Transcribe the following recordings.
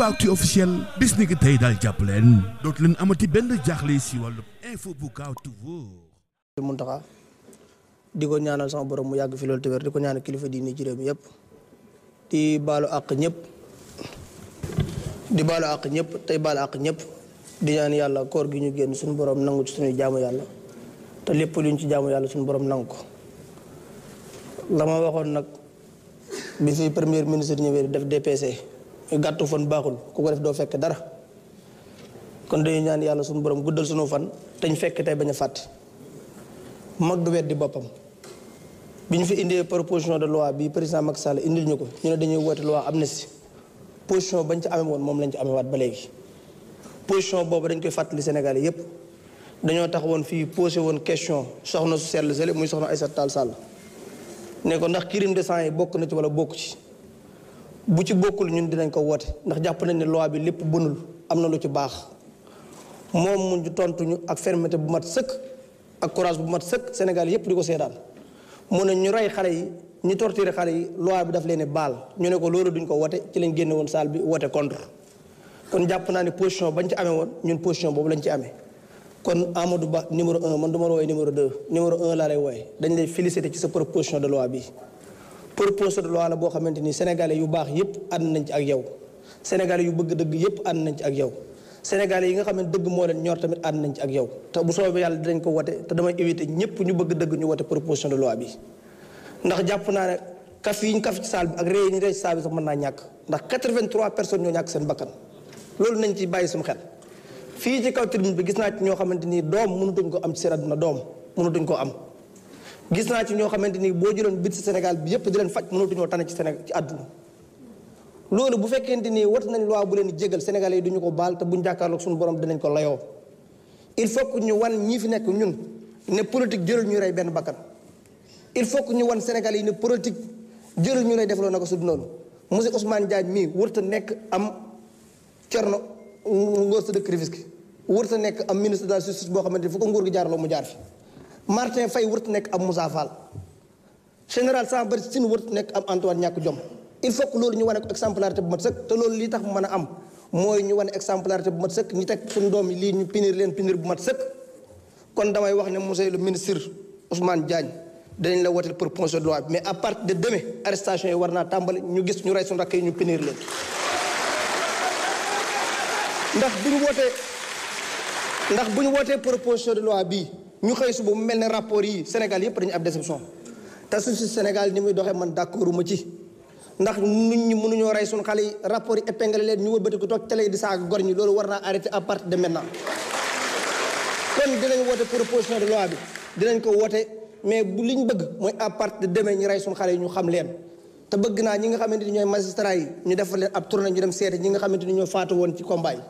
Actu officiel bis ni ki tey daal jàpp leen dootu leen amati benn jaaxle si wàllu info bu gaaw toujours. Muntaxa di ko ñaanal sama borom mu yàgg fi loolu te wér di ko ñaanal kilifa diini ci réew mi yëpp di baalu àq ñëpp tey baalu àq ñëpp di ñaan yàlla koor gi ñu génn suñu borom nangu ci suñuy jaamu yàlla te lépp luñ ci jaamu yàlla suñu borom nangu ko. la ma waxoon nag bi fi premier ministre ñëwee def DPC gàttu fan baaxul ku ko def doo fekk dara kon dañuy ñaan yàlla suñu borom guddal suñu fan te ñu fekk tey bañ a fàtte. mag du weddi boppam bi ñu fi indee proposition de loi bi président Macky Sall indil ñu ko ñu ne dañuy woote loi amnistie position bañ ci amee woon moom lañ ci amee waat ba léegi. position boobu dañ koy fàttali Sénégal yépp dañoo tax woon fii posé woon question soxna su sell sele muy soxna Aïssata Tall Sall ne ko ndax crime de sang yi bokk na ci wala bokku ci bu ci bokkul ñun dinañ ko woote ndax jàpp nañ ne loi bi lépp bënul am na lu ci baax moom mu tontuñu ak fermeté bu mat sëkk ak courage bu mat sëkk Sénégal yépp di ko seedaan mu ne ñu rey xale yi ñu torturé xale yi loi bi daf leen baal ñu ne ko loolu duñ ko wote ci lañ génne woon salle bi wote contre kon jàpp naa ne position bañ ci amee woon ñun position boobu lañ ci amee kon Amadou Ba numéro 1 man du ma la wooye numéro 2 numéro 1 laa lay wooye dañ lay féliciter ci sa proposition de loi bi proposition de loi la boo xamante ni sénégalais yu baax yépp ànd nañ ci ak yow sénégalais yu bëgg dëgg yépp ànd nañ ci ak yow sénégalais yi nga xam ne dëgg moo leen ñor tamit ànd nañ ci ak yow te bu soobee yàlla dinañ ko wote te damay éviter ñëpp ñu bëgg dëgg ñu wote proposition de loi bi ndax jàpp naa ne kaf yi ñu kaf ci saal bi ak ree yi ñu ree ci saal bi sax mën naa ñàkk ndax 83 personnes ñoo ñàkk seen bakkan loolu nañ ci bàyyi suñu xel fii ci kaw tribune bi gis naa ci ñoo xamante ni doom mënutuñ ko am ci seen àdduna doom mënutuñ ko am gis naa ci ñoo xamante ni boo jëloon bit ci Sénégal bi yépp di leen faj mënutuñoo tane ci Sénégal ci àdduna loolu bu fekkente ni wat nañ loi bu leen di jégal sénégalais yi duñu ko baal te buñ jàkkaarloog suñu borom dinañ ko layoo il faut que ñu wan ñii fi nekk ñun ne politique jërul ñu rey benn bakkan il faut que ñu wan sénégalais yi ne politique jërul ñu lay defloo na ko su noonu monsieur Ousmane Diagne mii wërta nekk am Thierno Ngor sa dëkk Rufisque wërta nekk am ministre de la justice boo xamante ni fu ko nguur gi jaarloo mu jaar fi Martin Faye wërta nekk am Moussa Fall général Sambary Sine wërta nekk am Antoine ñàkk jom il faut que loolu ñu wane ko exemplarité bu mat sëkk te loolu lii tax mu mën a am mooy ñu wane exemplarité bu mat sëkk ñu teg suñu doom yi lii ñu punir leen punir bu mat sëkk kon damay wax ne monsieur le ministre Ousmane Diagne danañ la wooteel proposition de loi bi mais à partir de demain arrestation yi war naa tàmbali ñu gis ñu rey suñu rakk yi ñu punir leen ndax bu ñu wootee proposition de loi bii ñu xëy suba mu mel ne rapport yi Sénégal yëpp dañu ab déception te suñ si Sénégal ni muy doxee man d'accorduma ci ndax nit ñi mënuñoo rey suñu xale yi rapport yi épinglé leen ñu wëlbati ko toog télé di saaga gor ñi loolu war naa arrêté à partir de maintenant kon dinañ woote proposition de loi bi dinañ ko woote mais bu li ñu bëgg mooy à partir de demain ñu rey suñu xale yi ñu xam leen te bëgg naa ñi nga xamante ni ñooy magistrat yi ñu defal leen ab tournée ñu dem seete ñi nga xamante ni ñoo faatu woon ci combat yi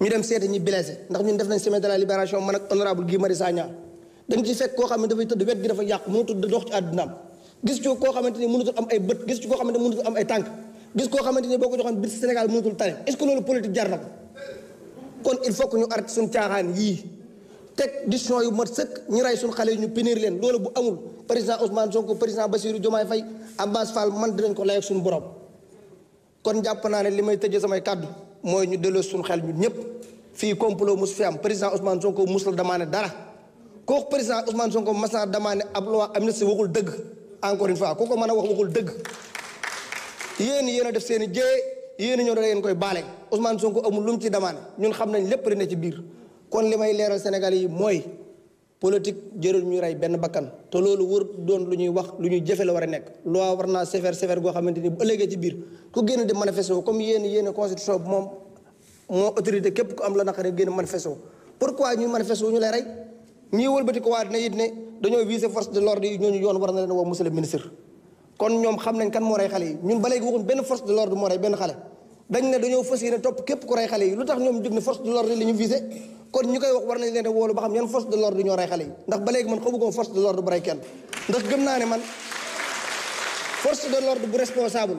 ñu dem seete ñi blessé ndax ñun def nañ semaine de la libération man ak honorable Guy Marius Sagna dañ ci fekk koo xam ne dafay tëdd wet gi dafa yàqu mënutul dox ci àddunaam gis ci koo xamante ni mënutul am ay bët gis ci koo xamante ni mënutul am ay tànk gis koo xamante ni boo ko joxoon bit Sénégal mënutul tane est-ce que loolu politique jar na ko kon il faut que ñu arrêté suñu caaxaan yii teg décision yu mat sëkk ñu rey suñu xale yi ñu punir leen loolu bu amul président Ousmane Sonko président Bassirou Diomaye Faye Abbas Fall man dinañ ko lay ak suñu borom kon jàpp naa ne li may tëjee samay kàddu mooy ñu delloo suñu xel ñun ñëpp fii complot mus fi am président Ousmane Sonko mus la demandé dara kooku président Ousmane Sonko mas naa demandé ab loi amnistie waxul dëgg encore une fois ku ko mën a wax waxul dëgg yéen a def seen i jéye yéen a ñëw da ngeen koy baale Ousmane Sonko amul lu mu ci demandé ñun xam nañ lépp di ne ci biir kon li may leeral Sénégal yi mooy politique jërul ñu rey benn bakkan te loolu wër doon lu ñuy wax lu ñuy jëfe la war a nekk loi war naa sévère goo xamante ni bu ëllëgee ci biir ku génn di manifesté comme yéen constitution bi moom moo autorité képp ku am la naqare génn manifesté pourquoi ñuy manifesté ñu lay rey ñii wëlbati ko waa dina it ne dañoo viser force de l'ordre yi ñooñu yoon war na leen woo monsieur le ministre kon ñoom xam nañ kan moo rey xale yi ñun ba léegi waxuñ benn force de l'ordre moo rey benn xale dañ ne dañoo fas yéene topp képp ku rey xale yi lu tax ñoom jóg ne force de l'ordre la ñu visé kon ñu koy wax war nañ leen woolu ba xam yan force de l'ordre ñoo rey xale yi ndax ba léegi man xamuguma force de l'ordre bu rey kenn ndax gëm naa ne man force de l'ordre bu responsable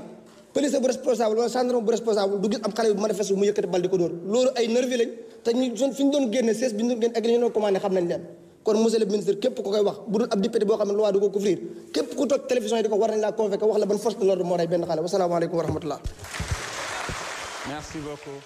police bu responsable wala gendarme bu responsable du gis ab xale bu manifeste mu yëkkati bal di ko dóor loolu ay nervi lañ te ñu fi ñu doon génne sees bi ñu doon génne ak li ñu doon commandé xam nañ leen kon monsieur le ministre képp ku koy wax bu dul ab député boo xam ne loi du ko couvrir képp ku toog télévision yi di ko war nañ laa convoqué wax la ban force de l'ordre moo rey benn xale wasalaamaaleykum wa rahmatullah Merci beaucoup.